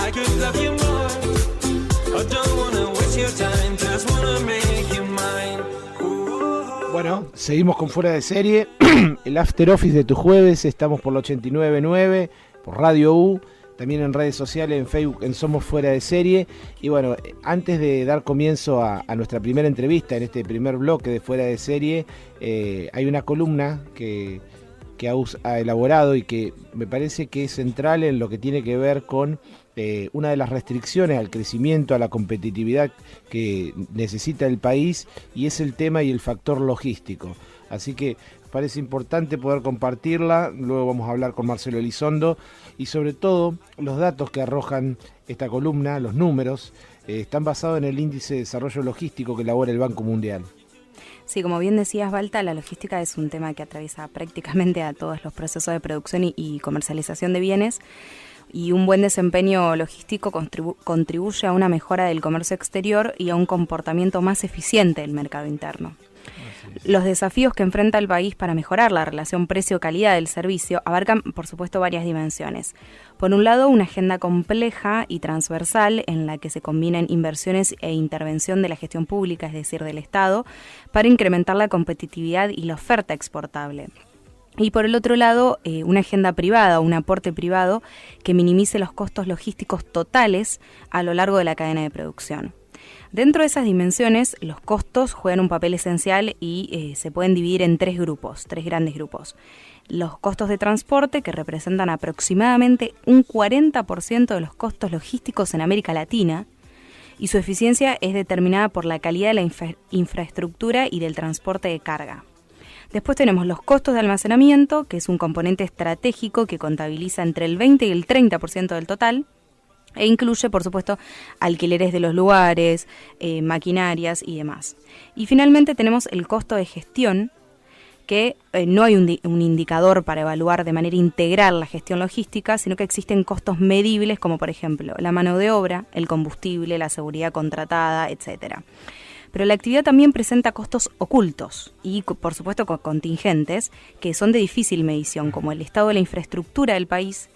I could love you more. I don't wanna waste your time, just wanna make you mine. Bueno, seguimos con Fuera de Serie, el After Office de tu jueves, estamos por la 89.9, por Radio U, también en redes sociales, en Facebook, en Somos Fuera de Serie. Y bueno, antes de dar comienzo a nuestra primera entrevista, en este primer bloque de Fuera de Serie, hay una columna que ha elaborado y que me parece que es central en lo que tiene que ver con una de las restricciones al crecimiento, a la competitividad que necesita el país, y es el tema y el factor logístico. Así que parece importante poder compartirla. Luego vamos a hablar con Marcelo Elizondo y sobre todo los datos que arrojan esta columna, los números, están basados en el índice de desarrollo logístico que elabora el Banco Mundial. Sí, como bien decías, Balta, la logística es un tema que atraviesa prácticamente a todos los procesos de producción y comercialización de bienes, y un buen desempeño logístico contribuye a una mejora del comercio exterior y a un comportamiento más eficiente del mercado interno. Los desafíos que enfrenta el país para mejorar la relación precio-calidad del servicio abarcan, por supuesto, varias dimensiones. Por un lado, una agenda compleja y transversal en la que se combinan inversiones e intervención de la gestión pública, es decir, del Estado, para incrementar la competitividad y la oferta exportable. Y por el otro lado, una agenda privada, un aporte privado que minimice los costos logísticos totales a lo largo de la cadena de producción. Dentro de esas dimensiones, los costos juegan un papel esencial y se pueden dividir en tres grandes grupos. Los costos de transporte, que representan aproximadamente un 40% de los costos logísticos en América Latina, y su eficiencia es determinada por la calidad de la infraestructura y del transporte de carga. Después tenemos los costos de almacenamiento, que es un componente estratégico que contabiliza entre el 20 y el 30% del total, e incluye, por supuesto, alquileres de los lugares, maquinarias y demás. Y finalmente tenemos el costo de gestión, que no hay un indicador para evaluar de manera integral la gestión logística, sino que existen costos medibles como, por ejemplo, la mano de obra, el combustible, la seguridad contratada, etcétera. Pero la actividad también presenta costos ocultos y, por supuesto, contingentes, que son de difícil medición, como el estado de la infraestructura del país,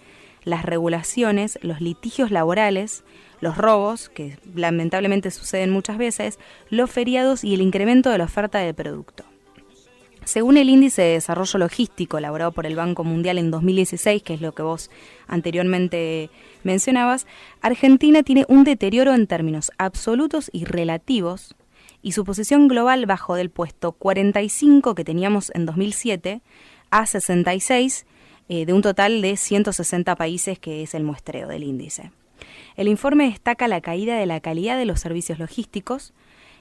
las regulaciones, los litigios laborales, los robos, que lamentablemente suceden muchas veces, los feriados y el incremento de la oferta del producto. Según el Índice de Desarrollo Logístico elaborado por el Banco Mundial en 2016, que es lo que vos anteriormente mencionabas, Argentina tiene un deterioro en términos absolutos y relativos, y su posición global bajó del puesto 45 que teníamos en 2007 a 66, de un total de 160 países, que es el muestreo del índice. El informe destaca la caída de la calidad de los servicios logísticos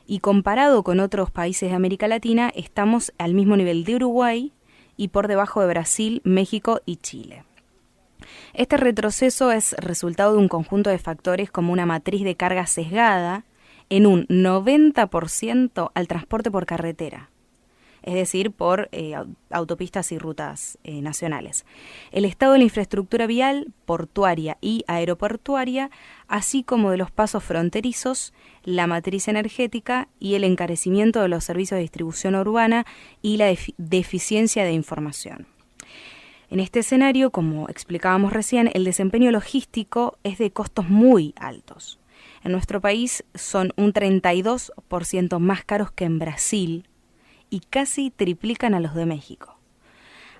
y, comparado con otros países de América Latina, estamos al mismo nivel de Uruguay y por debajo de Brasil, México y Chile. Este retroceso es resultado de un conjunto de factores como una matriz de carga sesgada en un 90% al transporte por carretera, es decir, por autopistas y rutas nacionales. El estado de la infraestructura vial, portuaria y aeroportuaria, así como de los pasos fronterizos, la matriz energética y el encarecimiento de los servicios de distribución urbana y la deficiencia de información. En este escenario, como explicábamos recién, el desempeño logístico es de costos muy altos. En nuestro país son un 32% más caros que en Brasil, y casi triplican a los de México.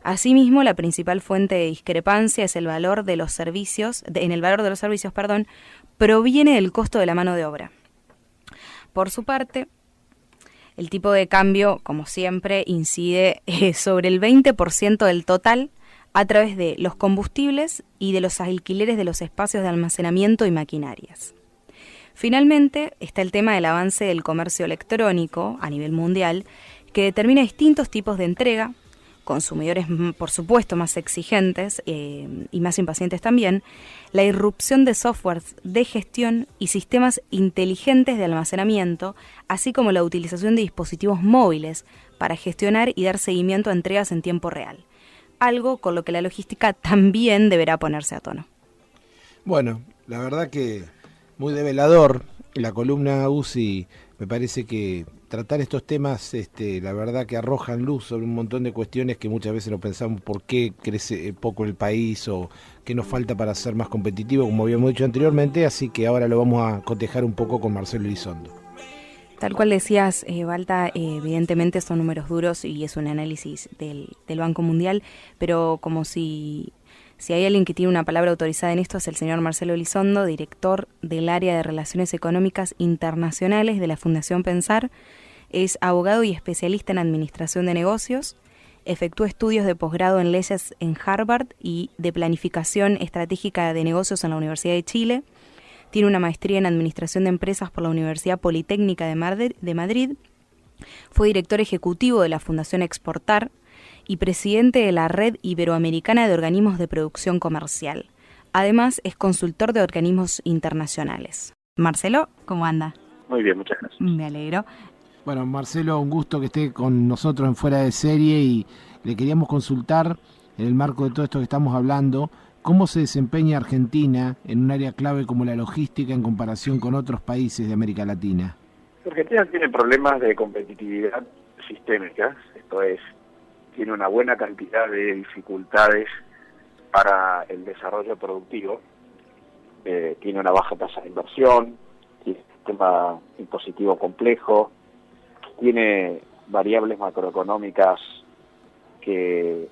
Asimismo, la principal fuente de discrepancia es el valor de los servicios, proviene del costo de la mano de obra. Por su parte, el tipo de cambio, como siempre, incide sobre el 20% del total a través de los combustibles y de los alquileres de los espacios de almacenamiento y maquinarias. Finalmente, está el tema del avance del comercio electrónico a nivel mundial, que determina distintos tipos de entrega, consumidores, por supuesto, más exigentes y más impacientes también, la irrupción de softwares de gestión y sistemas inteligentes de almacenamiento, así como la utilización de dispositivos móviles para gestionar y dar seguimiento a entregas en tiempo real, algo con lo que la logística también deberá ponerse a tono. Bueno, la verdad que muy develador. La columna UCI me parece que tratar estos temas, la verdad que arrojan luz sobre un montón de cuestiones que muchas veces no pensamos por qué crece poco el país o qué nos falta para ser más competitivo, como habíamos dicho anteriormente, así que ahora lo vamos a cotejar un poco con Marcelo Elizondo. Tal cual decías, Balta, evidentemente son números duros y es un análisis del Banco Mundial, pero como si hay alguien que tiene una palabra autorizada en esto es el señor Marcelo Elizondo, director del área de Relaciones Económicas Internacionales de la Fundación Pensar. Es abogado y especialista en administración de negocios. Efectúa estudios de posgrado en leyes en Harvard y de planificación estratégica de negocios en la Universidad de Chile. Tiene una maestría en administración de empresas por la Universidad Politécnica de Madrid. Fue director ejecutivo de la Fundación Exportar y presidente de la Red Iberoamericana de Organismos de Producción Comercial. Además, es consultor de organismos internacionales. Marcelo, ¿cómo anda? Muy bien, muchas gracias. Me alegro. Bueno, Marcelo, un gusto que esté con nosotros en Fuera de Serie y le queríamos consultar, en el marco de todo esto que estamos hablando, ¿cómo se desempeña Argentina en un área clave como la logística en comparación con otros países de América Latina? Argentina tiene problemas de competitividad sistémica, esto es, tiene una buena cantidad de dificultades para el desarrollo productivo, tiene una baja tasa de inversión, tiene un sistema impositivo complejo, tiene variables macroeconómicas que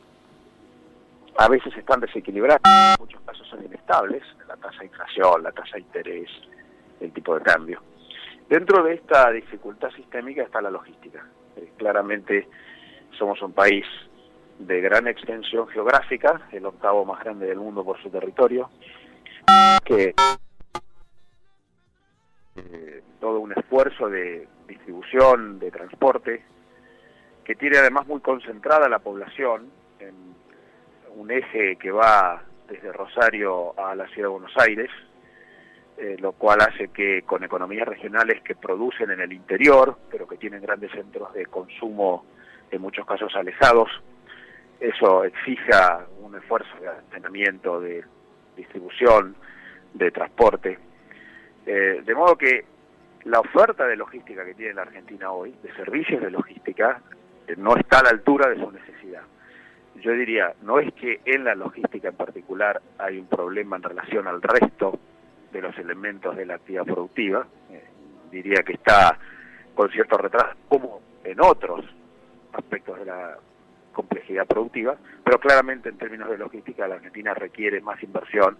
a veces están desequilibradas, en muchos casos son inestables, la tasa de inflación, la tasa de interés, el tipo de cambio. Dentro de esta dificultad sistémica está la logística. Claramente somos un país de gran extensión geográfica, el octavo más grande del mundo por su territorio, que todo un esfuerzo de distribución, de transporte, que tiene además muy concentrada la población en un eje que va desde Rosario a la ciudad de Buenos Aires, lo cual hace que con economías regionales que producen en el interior, pero que tienen grandes centros de consumo, en muchos casos alejados, eso exija un esfuerzo de almacenamiento, de distribución, de transporte. De modo que la oferta de logística que tiene la Argentina hoy, de servicios de logística, no está a la altura de su necesidad. Yo diría, no es que en la logística en particular hay un problema en relación al resto de los elementos de la actividad productiva, diría que está con cierto retraso como en otros aspectos de la complejidad productiva, pero claramente en términos de logística la Argentina requiere más inversión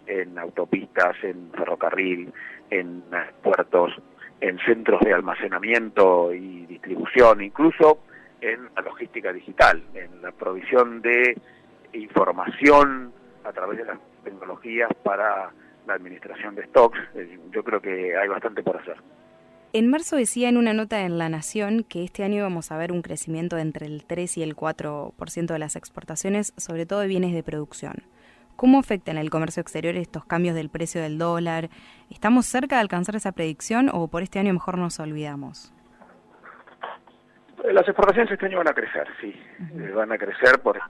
en autopistas, en ferrocarril, en puertos, en centros de almacenamiento y distribución, incluso en la logística digital, en la provisión de información a través de las tecnologías para la administración de stocks. Yo creo que hay bastante por hacer. En marzo decía en una nota en La Nación que este año vamos a ver un crecimiento entre el 3 y el 4% de las exportaciones, sobre todo de bienes de producción. ¿Cómo afectan el comercio exterior estos cambios del precio del dólar? ¿Estamos cerca de alcanzar esa predicción o por este año mejor nos olvidamos? Las exportaciones este año van a crecer, sí. Van a crecer por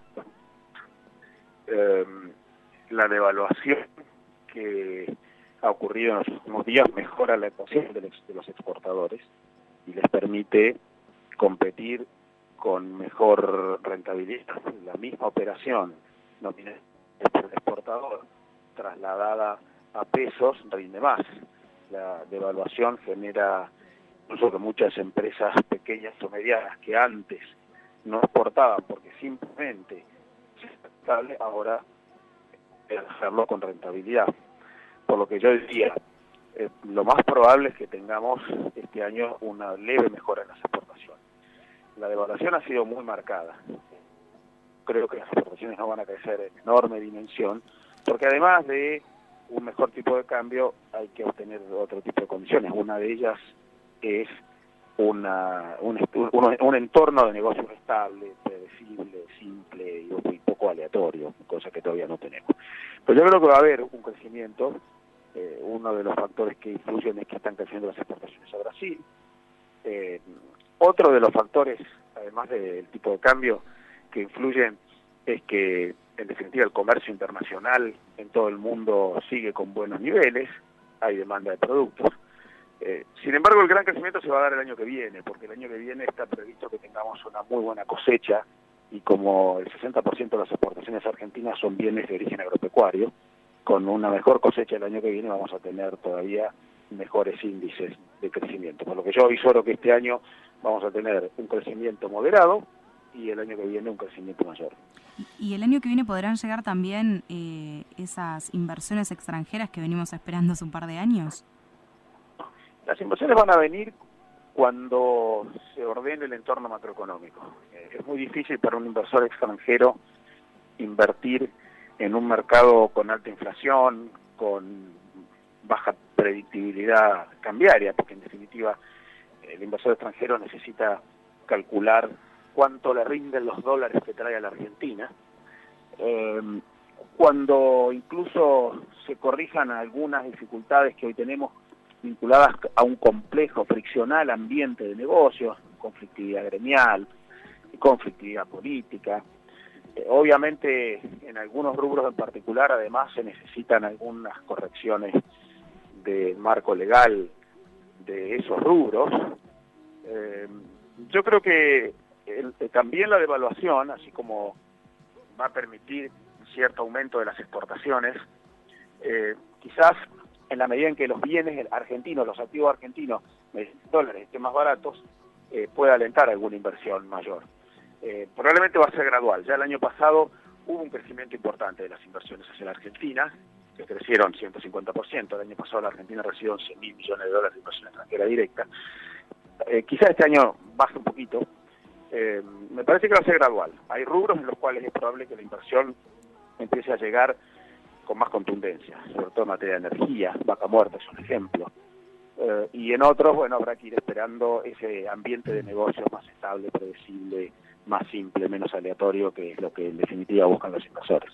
la devaluación que ha ocurrido en los últimos días mejora la ecuación de los exportadores y les permite competir con mejor rentabilidad. La misma operación nominal del exportador trasladada a pesos rinde más. La devaluación genera incluso que muchas empresas pequeñas o medianas que antes no exportaban porque simplemente estable, ahora hacerlo con rentabilidad. Por lo que yo diría, lo más probable es que tengamos este año una leve mejora en las exportaciones. La devaluación ha sido muy marcada. Creo que las exportaciones no van a crecer en enorme dimensión, porque además de un mejor tipo de cambio hay que obtener otro tipo de condiciones. Una de ellas es un entorno de negocios estable, predecible, simple y poco aleatorio, cosa que todavía no tenemos. Pero yo creo que va a haber un crecimiento. Uno de los factores que influyen es que están creciendo las exportaciones a Brasil. Otro de los factores, además del tipo de cambio, que influyen es que, en definitiva, el comercio internacional en todo el mundo sigue con buenos niveles, hay demanda de productos, Sin embargo, el gran crecimiento se va a dar el año que viene, porque el año que viene está previsto que tengamos una muy buena cosecha, y como el 60% de las exportaciones argentinas son bienes de origen agropecuario, con una mejor cosecha el año que viene vamos a tener todavía mejores índices de crecimiento. Por lo que yo avisoro que este año vamos a tener un crecimiento moderado y el año que viene un crecimiento mayor. ¿Y el año que viene podrán llegar también esas inversiones extranjeras que venimos esperando hace un par de años? Las inversiones van a venir cuando se ordene el entorno macroeconómico. Es muy difícil para un inversor extranjero invertir en un mercado con alta inflación, con baja predictibilidad cambiaria, porque en definitiva el inversor extranjero necesita calcular cuánto le rinden los dólares que trae a la Argentina. Cuando incluso se corrijan algunas dificultades que hoy tenemos vinculadas a un complejo, friccional ambiente de negocios, conflictividad gremial, conflictividad política. Obviamente, en algunos rubros en particular, además, se necesitan algunas correcciones de marco legal de esos rubros. Yo creo que también la devaluación, así como va a permitir cierto aumento de las exportaciones, quizás en la medida en que los bienes argentinos, los activos argentinos, dólares estén más baratos, pueda alentar alguna inversión mayor. Probablemente va a ser gradual. Ya el año pasado hubo un crecimiento importante de las inversiones hacia la Argentina, que crecieron 150%. El año pasado la Argentina recibió 11.000 millones de dólares de inversión extranjera directa. Quizás este año baje un poquito. Me parece que va a ser gradual. Hay rubros en los cuales es probable que la inversión empiece a llegar con más contundencia, sobre todo en materia de energía. Vaca Muerta es un ejemplo. Y en otros, bueno, habrá que ir esperando ese ambiente de negocios más estable, predecible, más simple, menos aleatorio, que es lo que en definitiva buscan los inversores.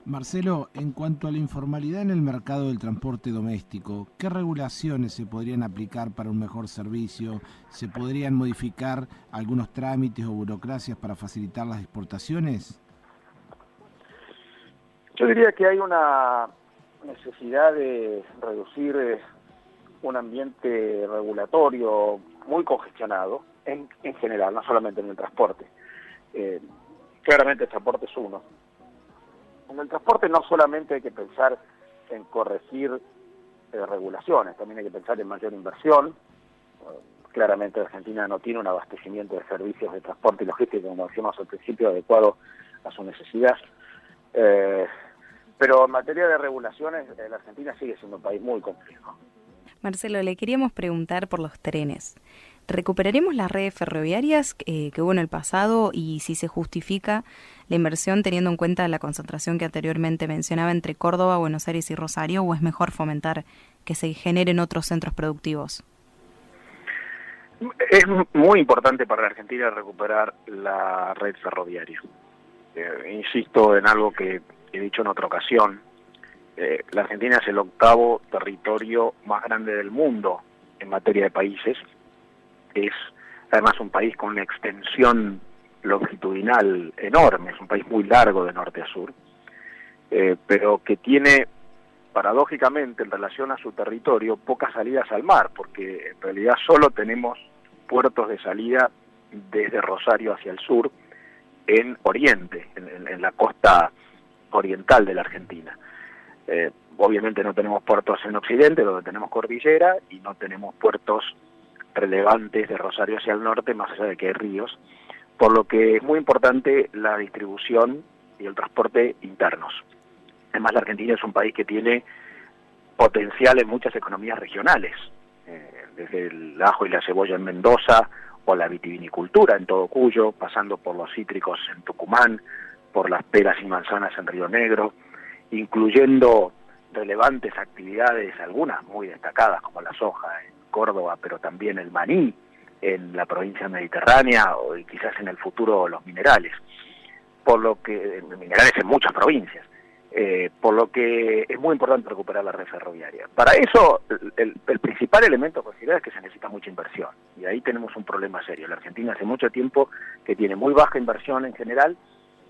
Marcelo, en cuanto a la informalidad en el mercado del transporte doméstico, ¿qué regulaciones se podrían aplicar para un mejor servicio? ¿Se podrían modificar algunos trámites o burocracias para facilitar las exportaciones? Yo diría que hay una necesidad de reducir un ambiente regulatorio muy congestionado, en general, no solamente en el transporte. Claramente el transporte es uno. En el transporte no solamente hay que pensar en corregir regulaciones, también hay que pensar en mayor inversión. Claramente Argentina no tiene un abastecimiento de servicios de transporte y logística, como decíamos al principio, adecuado a su necesidad. Pero en materia de regulaciones, la Argentina sigue siendo un país muy complejo. Marcelo, le queríamos preguntar por los trenes. ¿Recuperaremos las redes ferroviarias que hubo en el pasado y si se justifica la inversión teniendo en cuenta la concentración que anteriormente mencionaba entre Córdoba, Buenos Aires y Rosario, o es mejor fomentar que se generen otros centros productivos? Es muy importante para la Argentina recuperar la red ferroviaria. Insisto en algo que he dicho en otra ocasión. La Argentina es el 8º territorio más grande del mundo en materia de países. Es además un país con una extensión longitudinal enorme, es un país muy largo de norte a sur, pero que tiene, paradójicamente, en relación a su territorio, pocas salidas al mar, porque en realidad solo tenemos puertos de salida desde Rosario hacia el sur, en Oriente, en la costa oriental de la Argentina. Obviamente no tenemos puertos en Occidente, donde tenemos cordillera, y no tenemos puertos relevantes de Rosario hacia el norte, más allá de que hay ríos, por lo que es muy importante la distribución y el transporte internos. Además, la Argentina es un país que tiene potencial en muchas economías regionales, desde el ajo y la cebolla en Mendoza, o la vitivinicultura en todo Cuyo, pasando por los cítricos en Tucumán, por las peras y manzanas en Río Negro, incluyendo relevantes actividades, algunas muy destacadas como la soja en Córdoba, pero también el maní en la provincia mediterránea, o quizás en el futuro los minerales, por lo que minerales en muchas provincias, por lo que es muy importante recuperar la red ferroviaria. Para eso el principal elemento a considerar es que se necesita mucha inversión, y ahí tenemos un problema serio. La Argentina hace mucho tiempo que tiene muy baja inversión en general,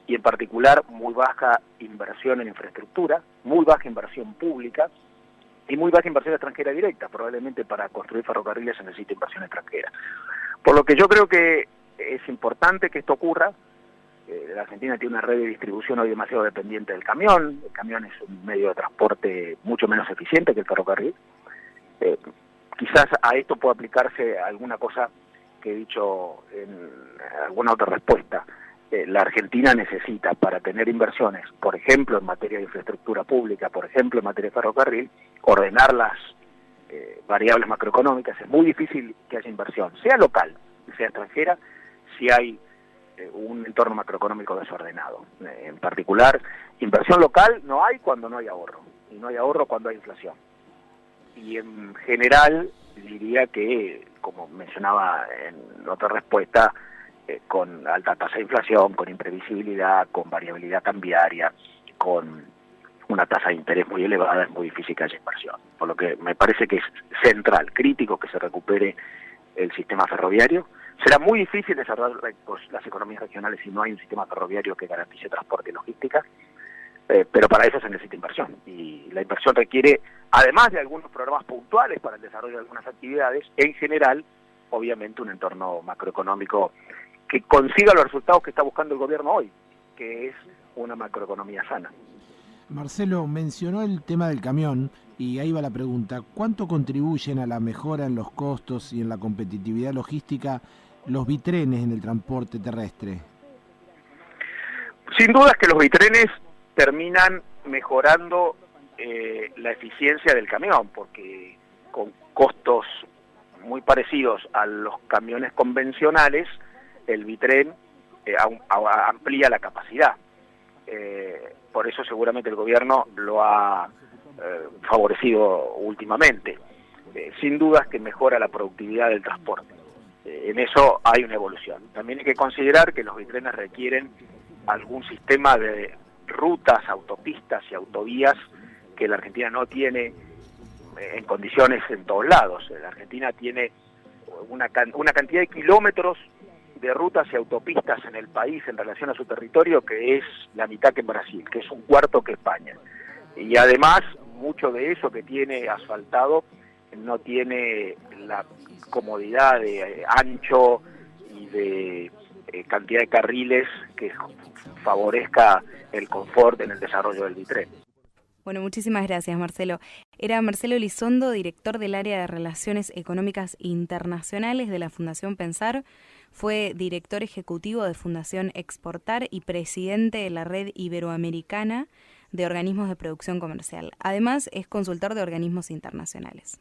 y en particular muy baja inversión en infraestructura, muy baja inversión pública, y muy baja inversión extranjera directa. Probablemente para construir ferrocarriles se necesita inversión extranjera. Por lo que yo creo que es importante que esto ocurra. La Argentina tiene una red de distribución hoy demasiado dependiente del camión. El camión es un medio de transporte mucho menos eficiente que el ferrocarril. Quizás a esto pueda aplicarse alguna cosa que he dicho en alguna otra respuesta. La Argentina necesita, para tener inversiones, por ejemplo en materia de infraestructura pública, por ejemplo en materia de ferrocarril, ordenar las variables macroeconómicas. Es muy difícil que haya inversión, sea local, sea extranjera, si hay un entorno macroeconómico desordenado. En particular, inversión local no hay cuando no hay ahorro, y no hay ahorro cuando hay inflación. Y en general diría que, como mencionaba en otra respuesta, con alta tasa de inflación, con imprevisibilidad, con variabilidad cambiaria, con una tasa de interés muy elevada, es muy difícil que haya inversión. Por lo que me parece que es central, crítico, que se recupere el sistema ferroviario. Será muy difícil desarrollar las economías regionales si no hay un sistema ferroviario que garantice transporte y logística, pero para eso se necesita inversión. Y la inversión requiere, además de algunos programas puntuales para el desarrollo de algunas actividades, en general, obviamente un entorno macroeconómico que consiga los resultados que está buscando el gobierno hoy, que es una macroeconomía sana. Marcelo mencionó el tema del camión y ahí va la pregunta: ¿cuánto contribuyen a la mejora en los costos y en la competitividad logística los bitrenes en el transporte terrestre? Sin duda es que los bitrenes terminan mejorando la eficiencia del camión, porque con costos muy parecidos a los camiones convencionales, el bitren amplía la capacidad. Por eso seguramente el gobierno lo ha favorecido últimamente. Sin dudas que mejora la productividad del transporte. En eso hay una evolución. También hay que considerar que los bitrenes requieren algún sistema de rutas, autopistas y autovías que la Argentina no tiene en condiciones en todos lados. La Argentina tiene una cantidad de kilómetros de rutas y autopistas en el país en relación a su territorio que es la mitad que en Brasil, que es un cuarto que España. Y además, mucho de eso que tiene asfaltado no tiene la comodidad de ancho y de cantidad de carriles que favorezca el confort en el desarrollo del bitren. Bueno, muchísimas gracias, Marcelo. Era Marcelo Elizondo, director del área de Relaciones Económicas Internacionales de la Fundación Pensar. Fue director ejecutivo de Fundación Exportar y presidente de la Red Iberoamericana de Organismos de Producción Comercial. Además, es consultor de organismos internacionales.